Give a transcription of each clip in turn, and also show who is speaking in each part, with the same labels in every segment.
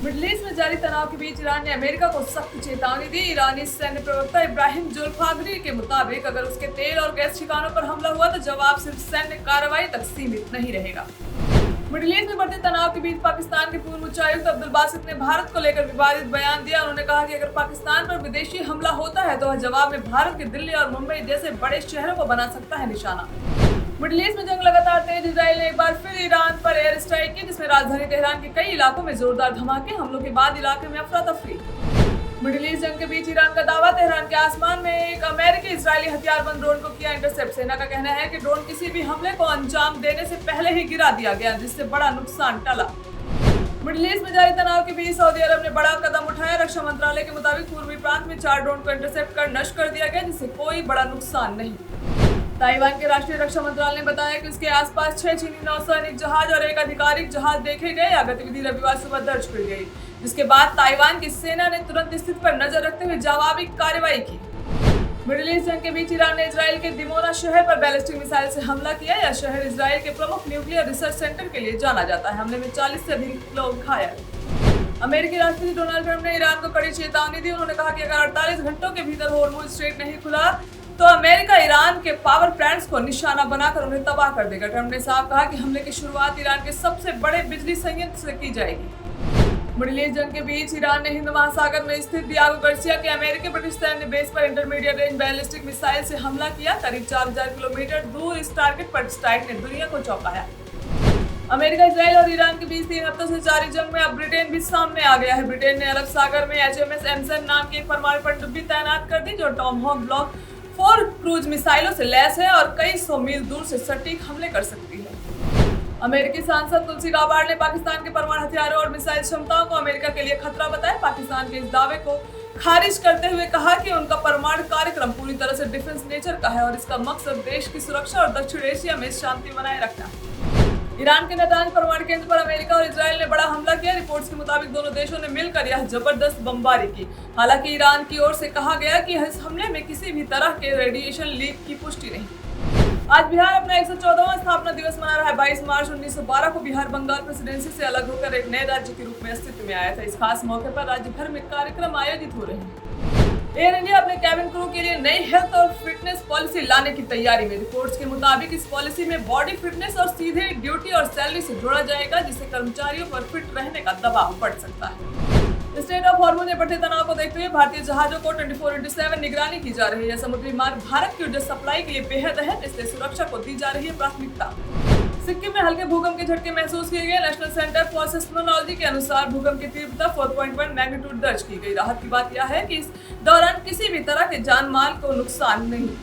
Speaker 1: Middle east में जारी तनाव के बीच ईरान ने अमेरिका को सख्त चेतावनी दी। ईरानी सैन्य प्रवक्ता इब्राहिम जुल्फागरी के मुताबिक अगर उसके तेल और गैस ठिकानों पर हमला हुआ तो जवाब सिर्फ सैन्य कार्रवाई तक सीमित नहीं रहेगा। मिडिल ईस्ट में बढ़ते तनाव के बीच पाकिस्तान के पूर्व उच्चायुक्त अब्दुल बासित ने भारत को लेकर विवादित बयान दिया। उन्होंने कहा कि अगर पाकिस्तान पर विदेशी हमला होता है तो वह जवाब में भारत के दिल्ली और मुंबई जैसे बड़े शहरों को बना सकता है निशाना। मिडिल ईस्ट में जंग लगातार तेज। इजराइल ने एक बार फिर ईरान पर एयर स्ट्राइक की, जिसमें राजधानी तेहरान के कई इलाकों में जोरदार धमाके। हमलों के बाद इलाके में अफरा तफरी। मिडिल ईस्ट जंग के बीच ईरान का दावा। तेहरान के आसमान में एक अमेरिकी इजरायली हथियारबंद ड्रोन को किया इंटरसेप्ट। सेना का कहना है कि ड्रोन किसी भी हमले को अंजाम देने से पहले ही गिरा दिया गया, जिससे बड़ा नुकसान टला। मिडिल ईस्ट में जारी तनाव के बीच सऊदी अरब ने बड़ा कदम उठाया। रक्षा मंत्रालय के मुताबिक पूर्वी प्रांत में 4 ड्रोन को इंटरसेप्ट कर नष्ट कर दिया गया, जिससे कोई बड़ा नुकसान नहीं। ताइवान के राष्ट्रीय रक्षा मंत्रालय ने बताया कि उसके आसपास 6 चीनी नौसैनिक जहाज और एक आधिकारिक जहाज देखे गए। यह गतिविधि रविवार सुबह दर्ज की गई, जिसके बाद ताइवान की सेना ने तुरंत स्थिति पर नजर रखते हुए जवाबी कार्रवाई की। मिडिल ईस्ट जंग के बीच ईरान ने इजराइल के दिमोना शहर पर बैलिस्टिक मिसाइल से हमला किया। यह शहर इजराइल के प्रमुख न्यूक्लियर रिसर्च सेंटर के लिए जाना जाता है। हमले में 40 से अधिक लोग घायल। अमेरिकी राष्ट्रपति डोनाल्ड ट्रंप ने ईरान को कड़ी चेतावनी दी। उन्होंने कहा कि अगर 48 घंटों के भीतर होर्मुज स्ट्रेट नहीं खुला तो अमेरिका ईरान के पावर प्लांट्स को निशाना बनाकर उन्हें तबाह कर देगा। ट्रंप ने साफ कहा कि हमले की शुरुआत ईरान के सबसे बड़े बिजली संयंत्र से की जाएगी। मिडिल ईस्ट जंग के बीच ईरान ने हिंद महासागर में स्थित दियागो गार्सिया के अमेरिकी ब्रिटिश सैन्य बेस पर इंटरमीडिएट रेंज बैलिस्टिक मिसाइल से हमला किया। करीब 4000 किलोमीटर दूर इस टारगेट पर स्ट्राइक ने दुनिया को चौंकाया। अमेरिका, इजराइल और ईरान के बीच 3 हफ्तों से जारी जंग में अब ब्रिटेन भी सामने आ गया है। ब्रिटेन ने अरब सागर में HMS एम्सन नाम की एक परमाणु पनडुब्बी तैनात कर दी, जो टॉमहॉक ब्लॉक 4 क्रूज मिसाइलों से लैस है और कई 100 मील दूर से सटीक हमले कर सकती है। अमेरिकी सांसद तुलसी गाबार्ड ने पाकिस्तान के परमाणु हथियारों और मिसाइल क्षमताओं को अमेरिका के लिए खतरा बताया। पाकिस्तान के इस दावे को खारिज करते हुए कहा कि उनका परमाणु कार्यक्रम पूरी तरह से डिफेंस नेचर का है और इसका मकसद देश की सुरक्षा और दक्षिण एशिया में शांति बनाए रखना। ईरान के नातांज परमाणु केंद्र पर अमेरिका और इजराइल ने बड़ा हमला किया। रिपोर्ट्स के मुताबिक दोनों देशों ने मिलकर यह जबरदस्त बमबारी की। हालांकि ईरान की ओर से कहा गया कि इस हमले में किसी भी तरह के रेडिएशन लीक की पुष्टि नहीं। आज बिहार अपना 114वां स्थापना दिवस मना रहा है। 22 मार्च 1912 को बिहार बंगाल प्रेसिडेंसी से अलग होकर एक नए राज्य के रूप में अस्तित्व में आया था। इस खास मौके पर राज्य भर में कार्यक्रम आयोजित हो रहे हैं। एयर इंडिया अपने कैबिन क्रू के लिए नई हेल्थ और फिटनेस पॉलिसी लाने की तैयारी में। रिपोर्ट्स के मुताबिक इस पॉलिसी में बॉडी फिटनेस और सीधे ड्यूटी और सैलरी से जोड़ा जाएगा, जिससे कर्मचारियों पर फिट रहने का दबाव बढ़ सकता है। स्टेट ऑफ हॉर्मोज में बढ़ते तनाव को देखते हुए भारतीय जहाजों को 24/7 निगरानी की जा रही है। समुद्री मार्ग भारत की ऊर्जा सप्लाई के लिए बेहद अहम, इसलिए सुरक्षा को दी जा रही है प्राथमिकता। सिक्किम में हल्के भूकंप के झटके महसूस किए गए। नेशनल सेंटर फॉर सिस्मोलॉजी के अनुसार भूकंप की तीव्रता 4.1 मैग्नीट्यूड दर्ज की गई। राहत की बात यह है कि इस दौरान किसी भी तरह के जान माल को नुकसान नहीं।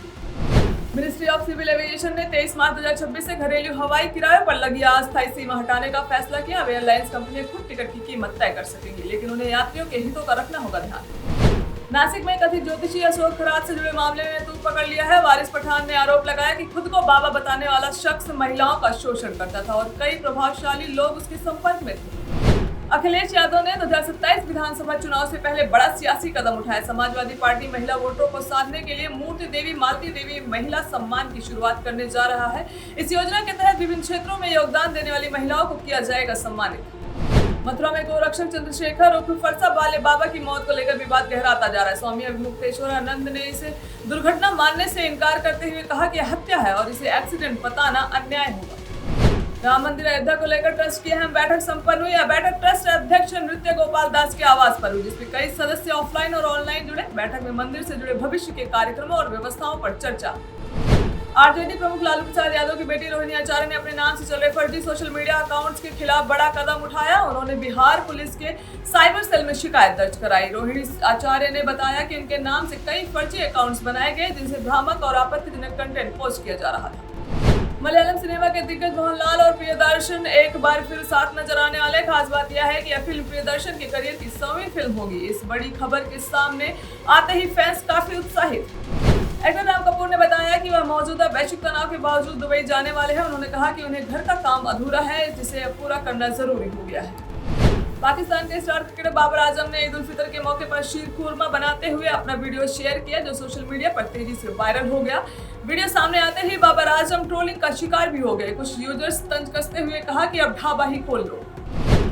Speaker 1: मिनिस्ट्री ऑफ सिविल एविएशन ने 23 मार्च 2026 से घरेलू हवाई किरायों पर लगी अस्थायी सीमा हटाने का फैसला किया। अब एयरलाइंस कंपनियां खुद टिकट की कीमत तय कर सकेंगी, लेकिन उन्हें यात्रियों के हितों का रखना होगा ध्यान। नासिक में कथित ज्योतिषी अशोक खरात से जुड़े मामले में तूल पकड़ लिया है। वारिस पठान ने आरोप लगाया कि खुद को बाबा बताने वाला शख्स महिलाओं का शोषण करता था और कई प्रभावशाली लोग उसके संपर्क में थे। अखिलेश यादव ने 2027 विधानसभा चुनाव से पहले बड़ा सियासी कदम उठाया। समाजवादी पार्टी महिला वोटरों को साधने के लिए मूर्ति देवी मालती देवी महिला सम्मान की शुरुआत करने जा रहा है। इस योजना के तहत विभिन्न क्षेत्रों में योगदान देने वाली महिलाओं को किया जाएगा सम्मानित। मथुरा में गोरक्षक चंद्रशेखर उर्फ फरसा बाले बाबा की मौत को लेकर विवाद गहराता जा रहा है। स्वामी अभिमुक्तेश्वरानंद ने इसे दुर्घटना मानने से इनकार करते हुए कहा कि हत्या है और इसे एक्सीडेंट बताना अन्याय होगा। राम मंदिर अयोध्या को लेकर ट्रस्ट की अहम बैठक संपन्न हुई। यह बैठक ट्रस्ट अध्यक्ष नृत्य गोपाल दास के आवास पर हुई, जिसमें कई सदस्य ऑफलाइन और ऑनलाइन जुड़े। बैठक में मंदिर से जुड़े भविष्य के कार्यक्रमों और व्यवस्थाओं पर चर्चा। आरजेडी प्रमुख लालू प्रसाद यादव की बेटी रोहिणी आचार्य ने अपने नाम से चल रहे फर्जी सोशल मीडिया अकाउंट्स के खिलाफ बड़ा कदम उठाया। उन्होंने बिहार पुलिस के साइबर सेल में शिकायत दर्ज कराई। रोहिणी आचार्य ने बताया कि उनके नाम से कई फर्जी अकाउंट्स बनाए गए, जिनसे भ्रामक और आपत्तिजनक कंटेंट पोस्ट किया जा रहा था। मलयालम सिनेमा के दिग्गज मोहनलाल और प्रियदर्शन एक बार फिर साथ नजर आने वाले। खास बात यह है कि यह फिल्म प्रियदर्शन के करियर की 100वीं फिल्म होगी। इस बड़ी खबर के सामने आते ही फैंस काफी उत्साहित। एक्टर राम कपूर ने बताया कि वह मौजूदा वैश्विक तनाव के बावजूद दुबई जाने वाले हैं। उन्होंने कहा कि उन्हें घर का काम अधूरा है, जिसे अब पूरा करना जरूरी हो गया है। पाकिस्तान के स्टार क्रिकेटर बाबर आजम ने ईद उल फितर के मौके पर शीर खुरमा बनाते हुए अपना वीडियो शेयर किया, जो सोशल मीडिया पर तेजी से वायरल हो गया। वीडियो सामने आते ही बाबर आजम ट्रोलिंग का शिकार भी हो गए। कुछ यूजर्स तंज कसते हुए कहा कि अब ढाबा ही खोल लो।